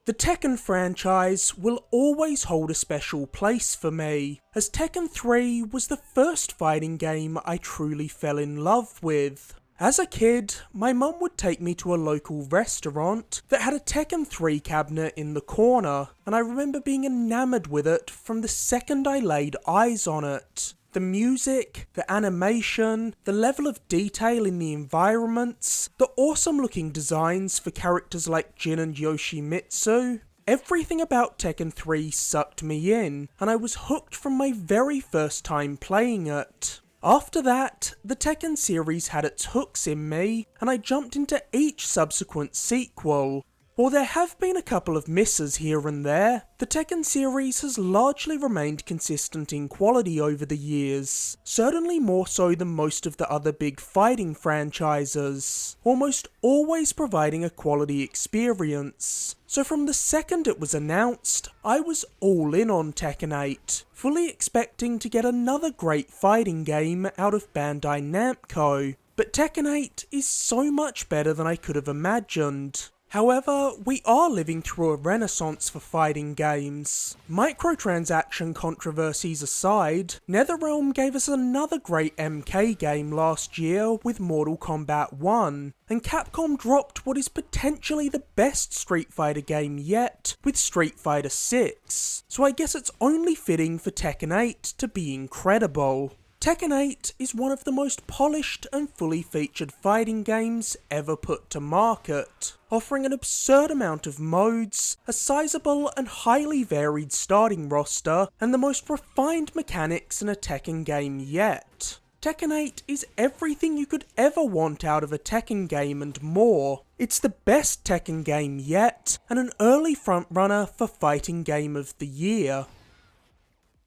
The Tekken franchise will always hold a special place for me, as Tekken 3 was the first fighting game I truly fell in love with. As a kid, my mum would take me to a local restaurant that had a Tekken 3 cabinet in the corner, and I remember being enamoured with it from the second I laid eyes on it. The music, the animation, the level of detail in the environments, the awesome looking designs for characters like Jin and Yoshimitsu. Everything about Tekken 3 sucked me in, and I was hooked from my very first time playing it. After that, the Tekken series had its hooks in me, and I jumped into each subsequent sequel. While there have been a couple of misses here and there, the Tekken series has largely remained consistent in quality over the years, certainly more so than most of the other big fighting franchises, almost always providing a quality experience. So from the second it was announced, I was all in on Tekken 8, fully expecting to get another great fighting game out of Bandai Namco. But Tekken 8 is so much better than I could have imagined. However, we are living through a renaissance for fighting games. Microtransaction controversies aside, NetherRealm gave us another great MK game last year with Mortal Kombat 1, and Capcom dropped what is potentially the best Street Fighter game yet with Street Fighter 6, so I guess it's only fitting for Tekken 8 to be incredible. Tekken 8 is one of the most polished and fully featured fighting games ever put to market, offering an absurd amount of modes, a sizable and highly varied starting roster, and the most refined mechanics in a Tekken game yet. Tekken 8 is everything you could ever want out of a Tekken game and more. It's the best Tekken game yet, and an early frontrunner for Fighting Game of the Year.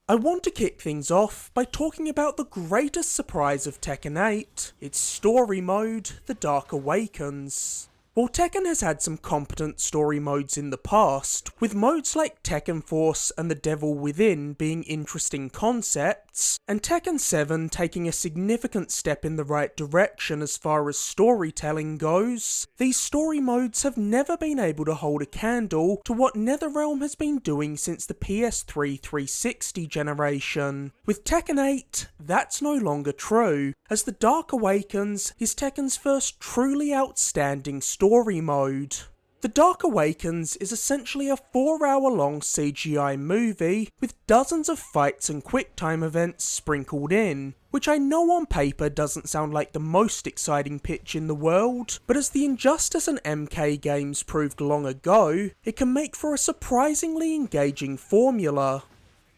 I want to kick things off by talking about the greatest surprise of Tekken 8, its story mode, The Dark Awakens. While Tekken has had some competent story modes in the past, with modes like Tekken Force and The Devil Within being interesting concepts, and Tekken 7 taking a significant step in the right direction as far as storytelling goes, these story modes have never been able to hold a candle to what NetherRealm has been doing since the PS3 360 generation. With Tekken 8, that's no longer true, as The Dark Awakens is Tekken's first truly outstanding story mode. The Dark Awakens is essentially a 4-hour-long CGI movie with dozens of fights and quick-time events sprinkled in, which I know on paper doesn't sound like the most exciting pitch in the world, but as the Injustice and MK games proved long ago, it can make for a surprisingly engaging formula.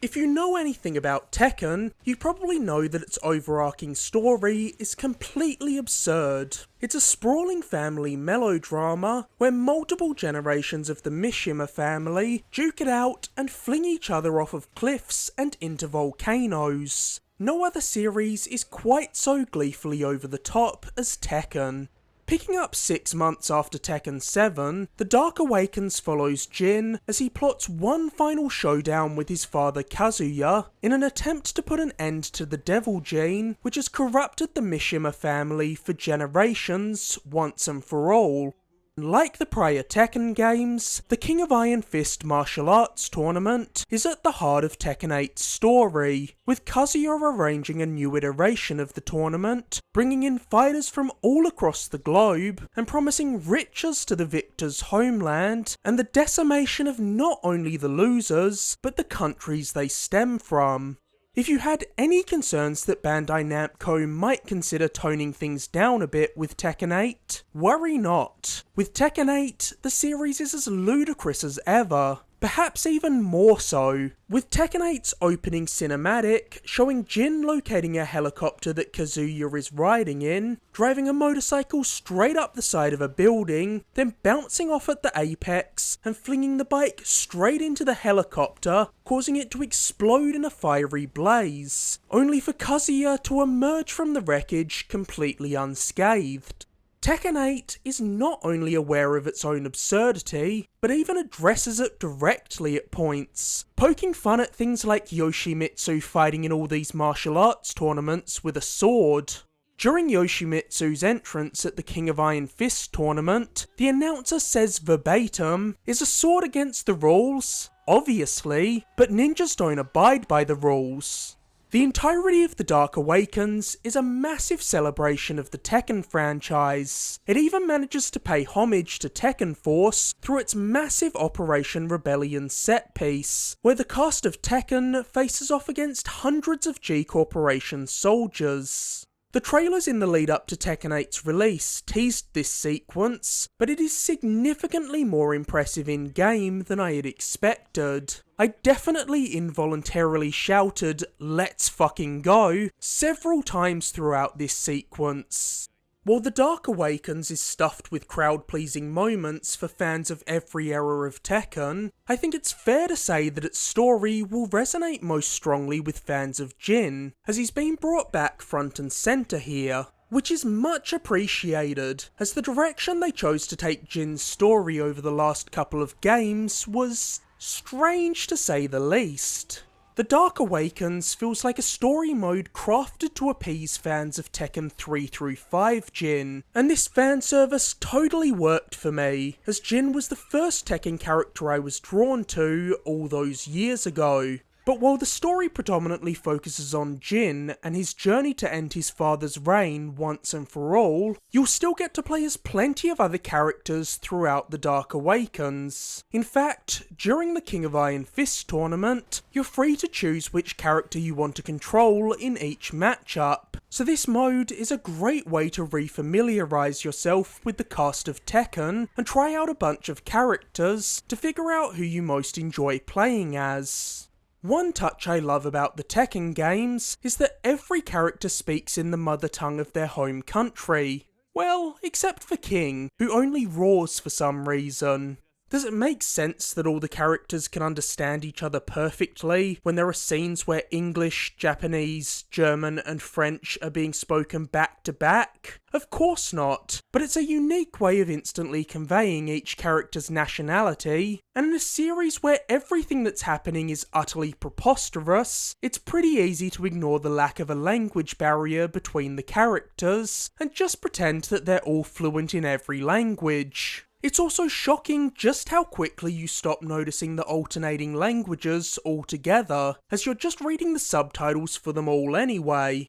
If you know anything about Tekken, you probably know that its overarching story is completely absurd. It's a sprawling family melodrama where multiple generations of the Mishima family duke it out and fling each other off of cliffs and into volcanoes. No other series is quite so gleefully over the top as Tekken. Picking up 6 months after Tekken 7, The Dark Awakens follows Jin as he plots one final showdown with his father Kazuya in an attempt to put an end to the Devil Gene, which has corrupted the Mishima family for generations once and for all. Like the prior Tekken games, the King of Iron Fist martial arts tournament is at the heart of Tekken 8's story, with Kazuya arranging a new iteration of the tournament, bringing in fighters from all across the globe, and promising riches to the victor's homeland, and the decimation of not only the losers, but the countries they stem from. If you had any concerns that Bandai Namco might consider toning things down a bit with Tekken 8, worry not. With Tekken 8, the series is as ludicrous as ever. Perhaps even more so, with Tekken 8's opening cinematic showing Jin locating a helicopter that Kazuya is riding in, driving a motorcycle straight up the side of a building, then bouncing off at the apex and flinging the bike straight into the helicopter, causing it to explode in a fiery blaze, only for Kazuya to emerge from the wreckage completely unscathed. Tekken 8 is not only aware of its own absurdity, but even addresses it directly at points, poking fun at things like Yoshimitsu fighting in all these martial arts tournaments with a sword. During Yoshimitsu's entrance at the King of Iron Fist tournament, the announcer says verbatim, "Is a sword against the rules? Obviously, but ninjas don't abide by the rules." The entirety of The Dark Awakens is a massive celebration of the Tekken franchise. It even manages to pay homage to Tekken Force through its massive Operation Rebellion set piece, where the cast of Tekken faces off against hundreds of G Corporation soldiers. The trailers in the lead up to Tekken 8's release teased this sequence, but it is significantly more impressive in game than I had expected. I definitely involuntarily shouted, "Let's fucking go," several times throughout this sequence. While The Dark Awakens is stuffed with crowd-pleasing moments for fans of every era of Tekken, I think it's fair to say that its story will resonate most strongly with fans of Jin, as he's been brought back front and centre here, which is much appreciated, as the direction they chose to take Jin's story over the last couple of games was strange to say the least. The Dark Awakens feels like a story mode crafted to appease fans of Tekken 3 through 5 Jin, and this fan service totally worked for me, as Jin was the first Tekken character I was drawn to all those years ago. But while the story predominantly focuses on Jin and his journey to end his father's reign once and for all, you'll still get to play as plenty of other characters throughout The Dark Awakens. In fact, during the King of Iron Fist tournament, you're free to choose which character you want to control in each matchup. So this mode is a great way to refamiliarise yourself with the cast of Tekken and try out a bunch of characters to figure out who you most enjoy playing as. One touch I love about the Tekken games is that every character speaks in the mother tongue of their home country. Well, except for King, who only roars for some reason. Does it make sense that all the characters can understand each other perfectly when there are scenes where English, Japanese, German and French are being spoken back to back? Of course not, but it's a unique way of instantly conveying each character's nationality, and in a series where everything that's happening is utterly preposterous, it's pretty easy to ignore the lack of a language barrier between the characters, and just pretend that they're all fluent in every language. It's also shocking just how quickly you stop noticing the alternating languages altogether, as you're just reading the subtitles for them all anyway.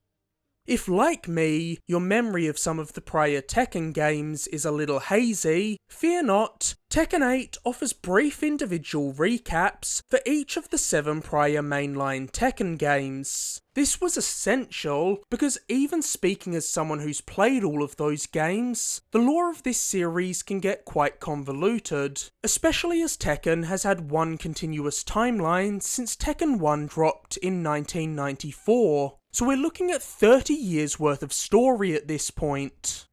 If, like me, your memory of some of the prior Tekken games is a little hazy, fear not. Tekken 8 offers brief individual recaps for each of the 7 prior mainline Tekken games. This was essential, because even speaking as someone who's played all of those games, the lore of this series can get quite convoluted, especially as Tekken has had one continuous timeline since Tekken 1 dropped in 1994. So we're looking at 30 years worth of story at this point.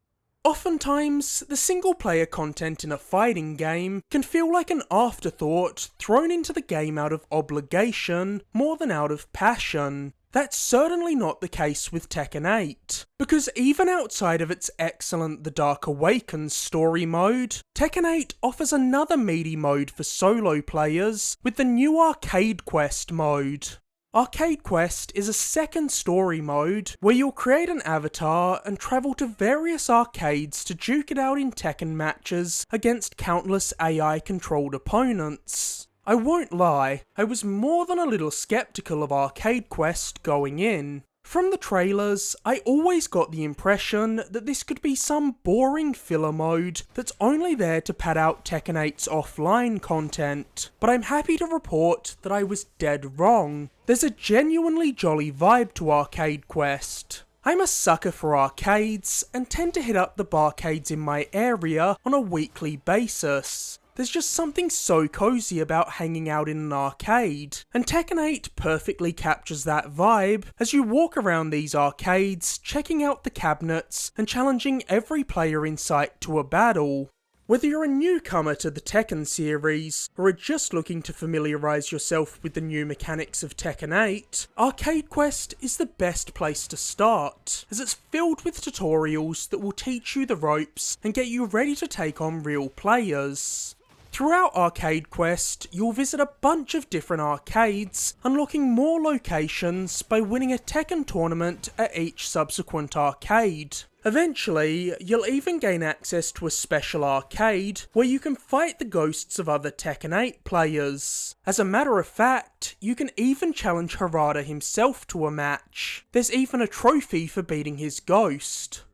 Oftentimes, the single-player content in a fighting game can feel like an afterthought thrown into the game out of obligation more than out of passion. That's certainly not the case with Tekken 8, because even outside of its excellent The Dark Awakens story mode, Tekken 8 offers another meaty mode for solo players with the new Arcade Quest mode. Arcade Quest is a second story mode where you'll create an avatar and travel to various arcades to duke it out in Tekken matches against countless AI-controlled opponents. I won't lie, I was more than a little skeptical of Arcade Quest going in. From the trailers, I always got the impression that this could be some boring filler mode that's only there to pad out Tekken 8's offline content, but I'm happy to report that I was dead wrong. There's a genuinely jolly vibe to Arcade Quest. I'm a sucker for arcades, and tend to hit up the barcades in my area on a weekly basis. There's just something so cozy about hanging out in an arcade, and Tekken 8 perfectly captures that vibe as you walk around these arcades, checking out the cabinets and challenging every player in sight to a battle. Whether you're a newcomer to the Tekken series, or are just looking to familiarise yourself with the new mechanics of Tekken 8, Arcade Quest is the best place to start, as it's filled with tutorials that will teach you the ropes and get you ready to take on real players. Throughout Arcade Quest, you'll visit a bunch of different arcades, unlocking more locations by winning a Tekken tournament at each subsequent arcade. Eventually, you'll even gain access to a special arcade where you can fight the ghosts of other Tekken 8 players. As a matter of fact, you can even challenge Harada himself to a match. There's even a trophy for beating his ghost.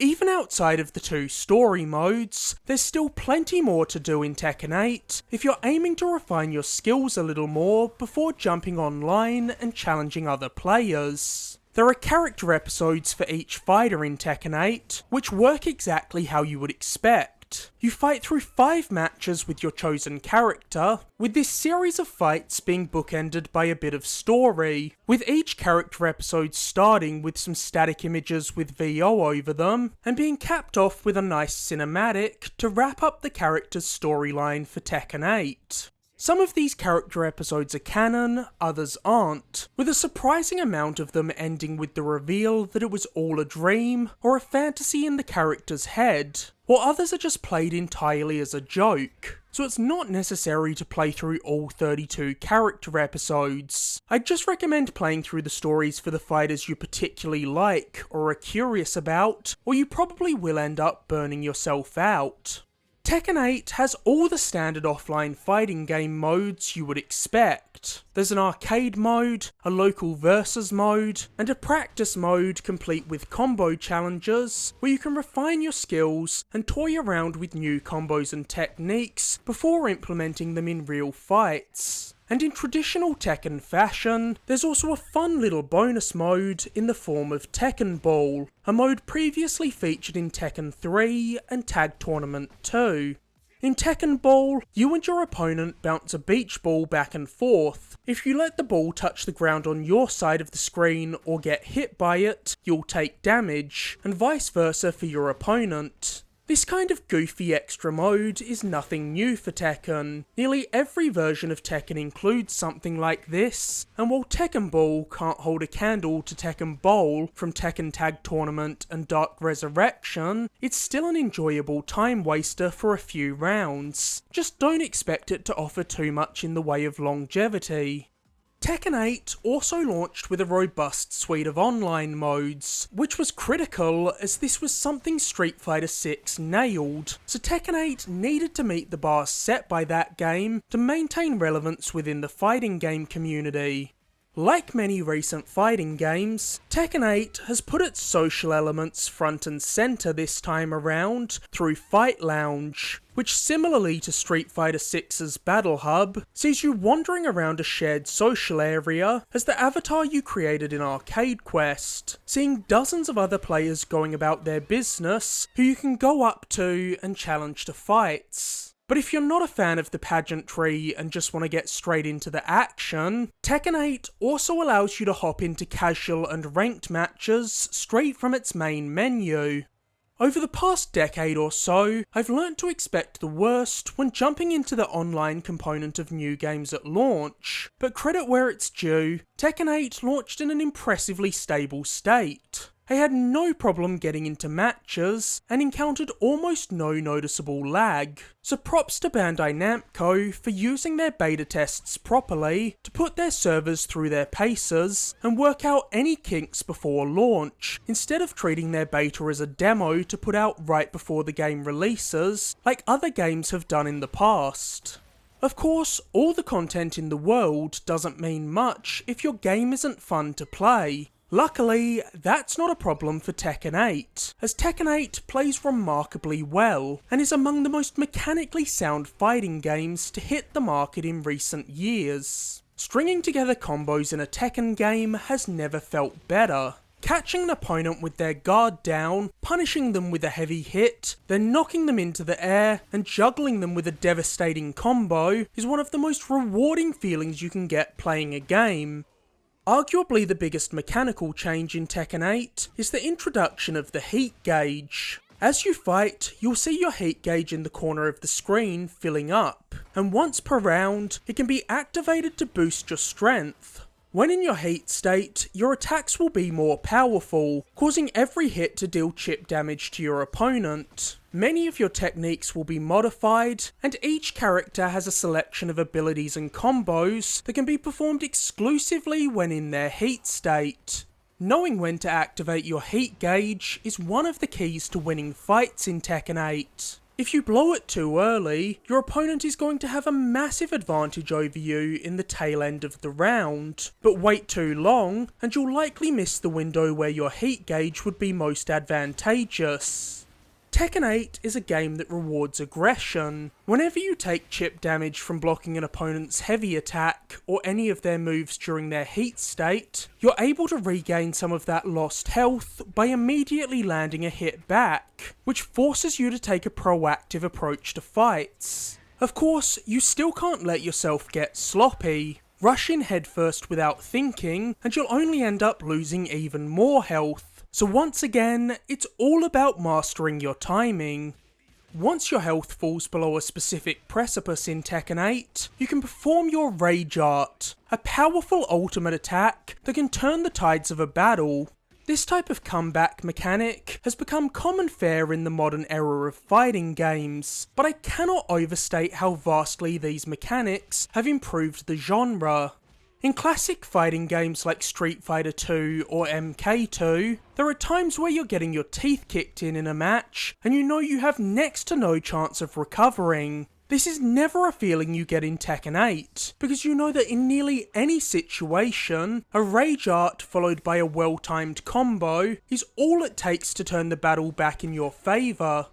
Even outside of the two story modes, there's still plenty more to do in Tekken 8 if you're aiming to refine your skills a little more before jumping online and challenging other players. There are character episodes for each fighter in Tekken 8, which work exactly how you would expect. You fight through 5 matches with your chosen character, with this series of fights being bookended by a bit of story, with each character episode starting with some static images with VO over them, and being capped off with a nice cinematic to wrap up the character's storyline for Tekken 8. Some of these character episodes are canon, others aren't, with a surprising amount of them ending with the reveal that it was all a dream or a fantasy in the character's head, while others are just played entirely as a joke. So it's not necessary to play through all 32 character episodes. I'd just recommend playing through the stories for the fighters you particularly like or are curious about, or you probably will end up burning yourself out. Tekken 8 has all the standard offline fighting game modes you would expect. There's an arcade mode, a local versus mode, and a practice mode complete with combo challenges where you can refine your skills and toy around with new combos and techniques before implementing them in real fights. And in traditional Tekken fashion, there's also a fun little bonus mode in the form of Tekken Ball, a mode previously featured in Tekken 3 and Tag Tournament 2. In Tekken Ball, you and your opponent bounce a beach ball back and forth. If you let the ball touch the ground on your side of the screen or get hit by it, you'll take damage, and vice versa for your opponent. This kind of goofy extra mode is nothing new for Tekken. Nearly every version of Tekken includes something like this, and while Tekken Ball can't hold a candle to Tekken Bowl from Tekken Tag Tournament and Dark Resurrection, it's still an enjoyable time waster for a few rounds. Just don't expect it to offer too much in the way of longevity. Tekken 8 also launched with a robust suite of online modes, which was critical as this was something Street Fighter 6 nailed, so Tekken 8 needed to meet the bar set by that game to maintain relevance within the fighting game community. Like many recent fighting games, Tekken 8 has put its social elements front and centre this time around through Fight Lounge, which similarly to Street Fighter 6's Battle Hub, sees you wandering around a shared social area as the avatar you created in Arcade Quest, seeing dozens of other players going about their business who you can go up to and challenge to fights. But if you're not a fan of the pageantry and just want to get straight into the action, Tekken 8 also allows you to hop into casual and ranked matches straight from its main menu. Over the past decade or so, I've learnt to expect the worst when jumping into the online component of new games at launch, but credit where it's due, Tekken 8 launched in an impressively stable state. I had no problem getting into matches, and encountered almost no noticeable lag, so props to Bandai Namco for using their beta tests properly to put their servers through their paces and work out any kinks before launch, instead of treating their beta as a demo to put out right before the game releases, like other games have done in the past. Of course, all the content in the world doesn't mean much if your game isn't fun to play. Luckily, that's not a problem for Tekken 8, as Tekken 8 plays remarkably well, and is among the most mechanically sound fighting games to hit the market in recent years. Stringing together combos in a Tekken game has never felt better. Catching an opponent with their guard down, punishing them with a heavy hit, then knocking them into the air, and juggling them with a devastating combo is one of the most rewarding feelings you can get playing a game. Arguably the biggest mechanical change in Tekken 8 is the introduction of the heat gauge. As you fight, you'll see your heat gauge in the corner of the screen filling up, and once per round, it can be activated to boost your strength. When in your heat state, your attacks will be more powerful, causing every hit to deal chip damage to your opponent. Many of your techniques will be modified, and each character has a selection of abilities and combos that can be performed exclusively when in their heat state. Knowing when to activate your heat gauge is one of the keys to winning fights in Tekken 8. If you blow it too early, your opponent is going to have a massive advantage over you in the tail end of the round, but wait too long and you'll likely miss the window where your heat gauge would be most advantageous. Tekken 8 is a game that rewards aggression. Whenever you take chip damage from blocking an opponent's heavy attack or any of their moves during their heat state, you're able to regain some of that lost health by immediately landing a hit back, which forces you to take a proactive approach to fights. Of course, you still can't let yourself get sloppy. Rush in headfirst without thinking, and you'll only end up losing even more health. So once again, it's all about mastering your timing. Once your health falls below a specific precipice in Tekken 8, you can perform your Rage Art, a powerful ultimate attack that can turn the tides of a battle. This type of comeback mechanic has become common fare in the modern era of fighting games, but I cannot overstate how vastly these mechanics have improved the genre. In classic fighting games like Street Fighter 2 or MK2, there are times where you're getting your teeth kicked in a match, and you know you have next to no chance of recovering. This is never a feeling you get in Tekken 8, because you know that in nearly any situation, a Rage Art followed by a well-timed combo is all it takes to turn the battle back in your favour.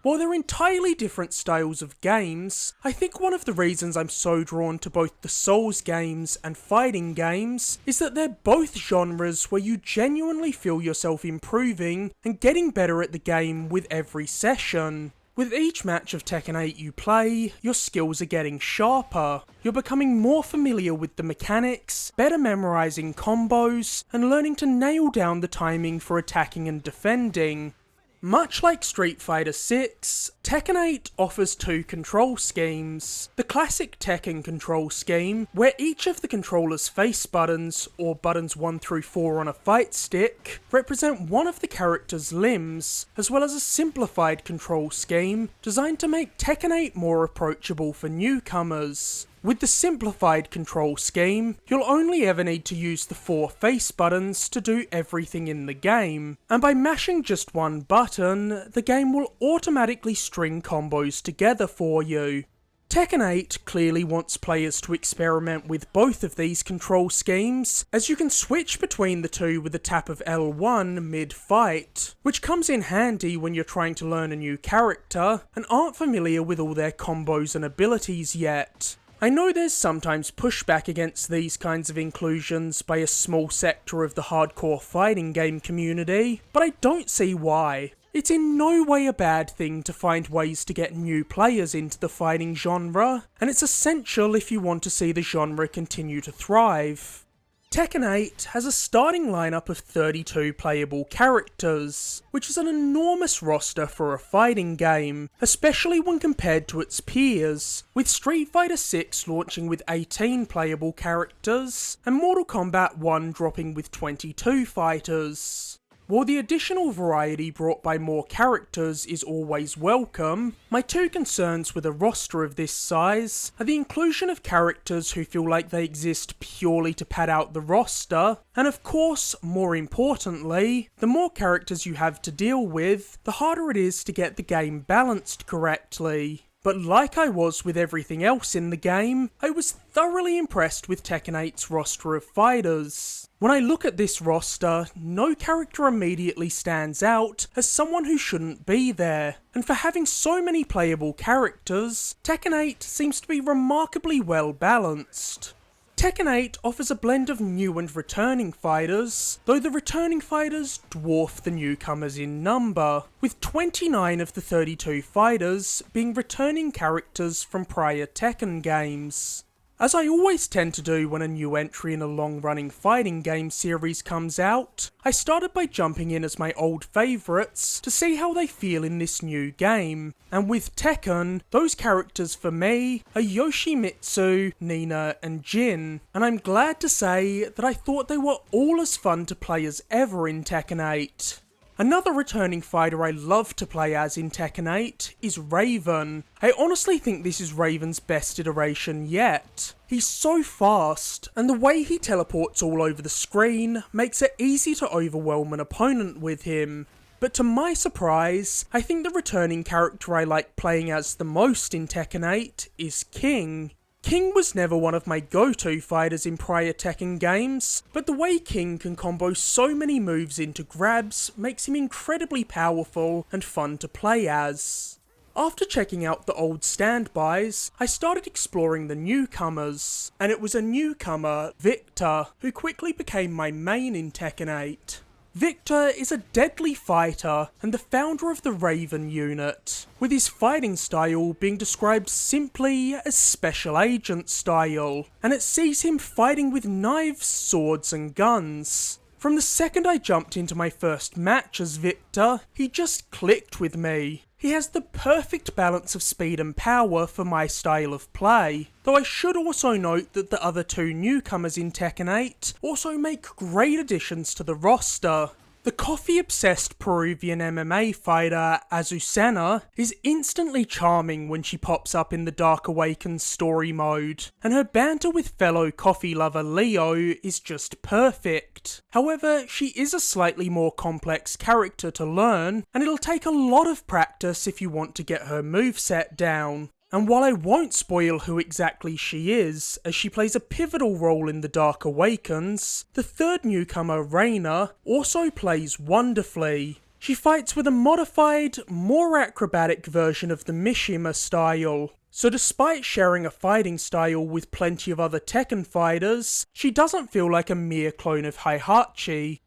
While they're entirely different styles of games, I think one of the reasons I'm so drawn to both the Souls games and fighting games is that they're both genres where you genuinely feel yourself improving and getting better at the game with every session. With each match of Tekken 8 you play, your skills are getting sharper. You're becoming more familiar with the mechanics, better memorising combos, and learning to nail down the timing for attacking and defending. Much like Street Fighter 6, Tekken 8 offers two control schemes. The classic Tekken control scheme, where each of the controller's face buttons, or buttons 1 through 4 on a fight stick, represent one of the character's limbs, as well as a simplified control scheme designed to make Tekken 8 more approachable for newcomers. With the simplified control scheme, you'll only ever need to use the 4 face buttons to do everything in the game, and by mashing just one button, the game will automatically string combos together for you. Tekken 8 clearly wants players to experiment with both of these control schemes, as you can switch between the two with a tap of L1 mid-fight, which comes in handy when you're trying to learn a new character and aren't familiar with all their combos and abilities yet. I know there's sometimes pushback against these kinds of inclusions by a small sector of the hardcore fighting game community, but I don't see why. It's in no way a bad thing to find ways to get new players into the fighting genre, and it's essential if you want to see the genre continue to thrive. Tekken 8 has a starting lineup of 32 playable characters, which is an enormous roster for a fighting game, especially when compared to its peers, with Street Fighter 6 launching with 18 playable characters, and Mortal Kombat 1 dropping with 22 fighters. While the additional variety brought by more characters is always welcome, my two concerns with a roster of this size are the inclusion of characters who feel like they exist purely to pad out the roster, and of course, more importantly, the more characters you have to deal with, the harder it is to get the game balanced correctly. But like I was with everything else in the game, I was thoroughly impressed with Tekken 8's roster of fighters. When I look at this roster, no character immediately stands out as someone who shouldn't be there, and for having so many playable characters, Tekken 8 seems to be remarkably well balanced. Tekken 8 offers a blend of new and returning fighters, though the returning fighters dwarf the newcomers in number, with 29 of the 32 fighters being returning characters from prior Tekken games. As I always tend to do when a new entry in a long-running fighting game series comes out, I started by jumping in as my old favourites to see how they feel in this new game. And with Tekken, those characters for me are Yoshimitsu, Nina and Jin, and I'm glad to say that I thought they were all as fun to play as ever in Tekken 8. Another returning fighter I love to play as in Tekken 8 is Raven. I honestly think this is Raven's best iteration yet. He's so fast, and the way he teleports all over the screen makes it easy to overwhelm an opponent with him. But to my surprise, I think the returning character I like playing as the most in Tekken 8 is King. King was never one of my go-to fighters in prior Tekken games, but the way King can combo so many moves into grabs makes him incredibly powerful and fun to play as. After checking out the old standbys, I started exploring the newcomers, and it was a newcomer, Victor, who quickly became my main in Tekken 8. Victor is a deadly fighter and the founder of the Raven unit, with his fighting style being described simply as special agent style, and it sees him fighting with knives, swords and guns. From the second I jumped into my first match as Victor, he just clicked with me. He has the perfect balance of speed and power for my style of play, though I should also note that the other two newcomers in Tekken 8 also make great additions to the roster. The coffee-obsessed Peruvian MMA fighter Azucena is instantly charming when she pops up in the Dark Awakens story mode, and her banter with fellow coffee lover Leo is just perfect. However, she is a slightly more complex character to learn, and it'll take a lot of practice if you want to get her moveset down. And while I won't spoil who exactly she is, as she plays a pivotal role in The Dark Awakens, the third newcomer, Reina, also plays wonderfully. She fights with a modified, more acrobatic version of the Mishima style. So despite sharing a fighting style with plenty of other Tekken fighters, she doesn't feel like a mere clone of Heihachi.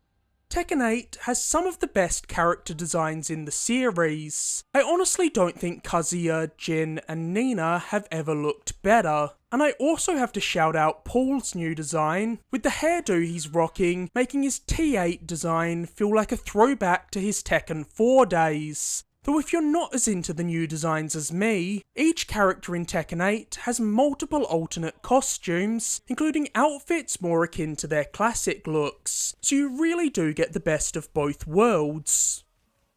Tekken 8 has some of the best character designs in the series. I honestly don't think Kazuya, Jin and Nina have ever looked better. And I also have to shout out Paul's new design, with the hairdo he's rocking making his T8 design feel like a throwback to his Tekken 4 days. Though if you're not as into the new designs as me, each character in Tekken 8 has multiple alternate costumes, including outfits more akin to their classic looks, so you really do get the best of both worlds.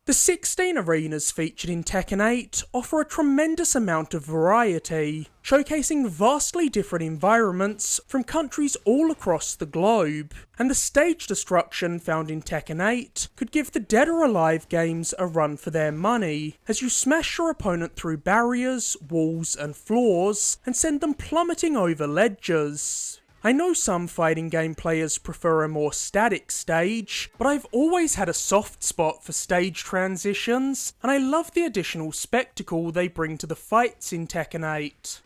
The 16 arenas featured in Tekken 8 offer a tremendous amount of variety, showcasing vastly different environments from countries all across the globe, and the stage destruction found in Tekken 8 could give the Dead or Alive games a run for their money, as you smash your opponent through barriers, walls and floors, and send them plummeting over ledges. I know some fighting game players prefer a more static stage, but I've always had a soft spot for stage transitions, and I love the additional spectacle they bring to the fights in Tekken 8.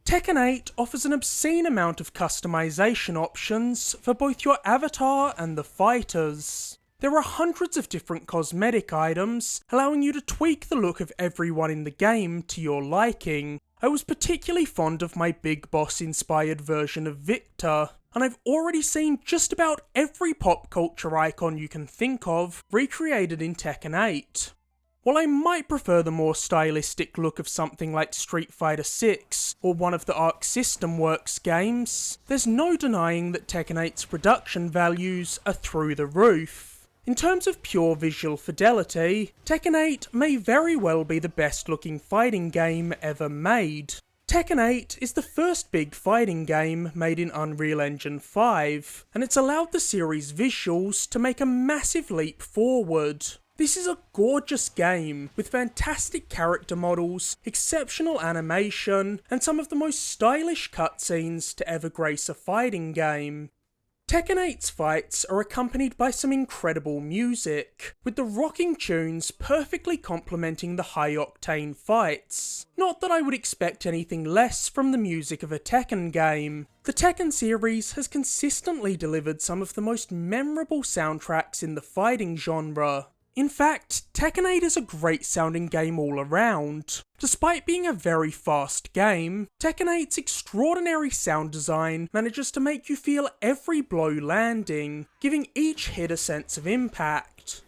Tekken 8 offers an obscene amount of customization options for both your avatar and the fighters. There are hundreds of different cosmetic items, allowing you to tweak the look of everyone in the game to your liking. I was particularly fond of my Big Boss inspired version of Victor, and I've already seen just about every pop culture icon you can think of recreated in Tekken 8. While I might prefer the more stylistic look of something like Street Fighter 6 or one of the Arc System Works games, there's no denying that Tekken 8's production values are through the roof. In terms of pure visual fidelity, Tekken 8 may very well be the best looking fighting game ever made. Tekken 8 is the first big fighting game made in Unreal Engine 5, and it's allowed the series' visuals to make a massive leap forward. This is a gorgeous game, with fantastic character models, exceptional animation, and some of the most stylish cutscenes to ever grace a fighting game. Tekken 8's fights are accompanied by some incredible music, with the rocking tunes perfectly complementing the high-octane fights. Not that I would expect anything less from the music of a Tekken game. The Tekken series has consistently delivered some of the most memorable soundtracks in the fighting genre. In fact, Tekken 8 is a great sounding game all around. Despite being a very fast game, Tekken 8's extraordinary sound design manages to make you feel every blow landing, giving each hit a sense of impact.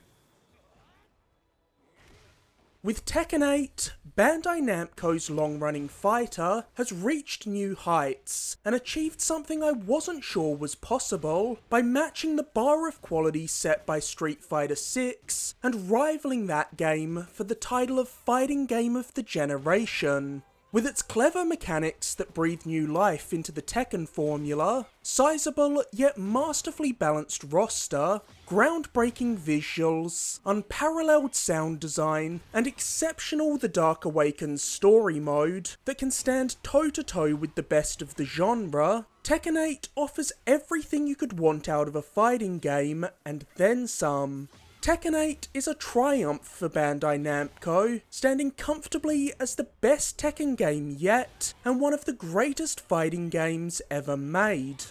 With Tekken 8, Bandai Namco's long-running fighter has reached new heights and achieved something I wasn't sure was possible by matching the bar of quality set by Street Fighter VI and rivaling that game for the title of Fighting Game of the Generation. With its clever mechanics that breathe new life into the Tekken formula, sizeable yet masterfully balanced roster, groundbreaking visuals, unparalleled sound design, and exceptional The Dark Awakens story mode that can stand toe-to-toe with the best of the genre, Tekken 8 offers everything you could want out of a fighting game, and then some. Tekken 8 is a triumph for Bandai Namco, standing comfortably as the best Tekken game yet, and one of the greatest fighting games ever made.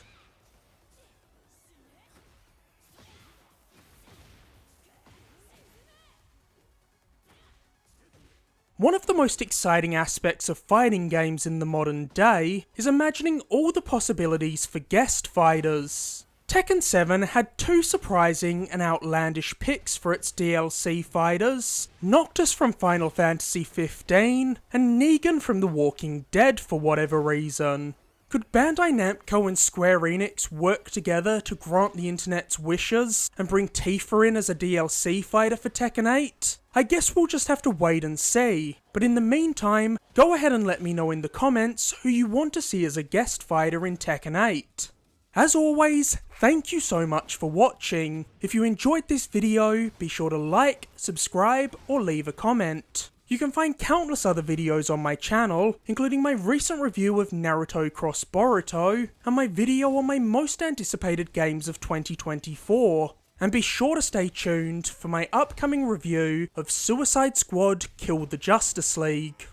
One of the most exciting aspects of fighting games in the modern day is imagining all the possibilities for guest fighters. Tekken 7 had two surprising and outlandish picks for its DLC fighters, Noctis from Final Fantasy XV, and Negan from The Walking Dead for whatever reason. Could Bandai Namco and Square Enix work together to grant the internet's wishes and bring Tifa in as a DLC fighter for Tekken 8? I guess we'll just have to wait and see, but in the meantime, go ahead and let me know in the comments who you want to see as a guest fighter in Tekken 8. As always, thank you so much for watching. If you enjoyed this video, be sure to like, subscribe, or leave a comment. You can find countless other videos on my channel, including my recent review of Naruto x Boruto, and my video on my most anticipated games of 2024. And be sure to stay tuned for my upcoming review of Suicide Squad Kill the Justice League.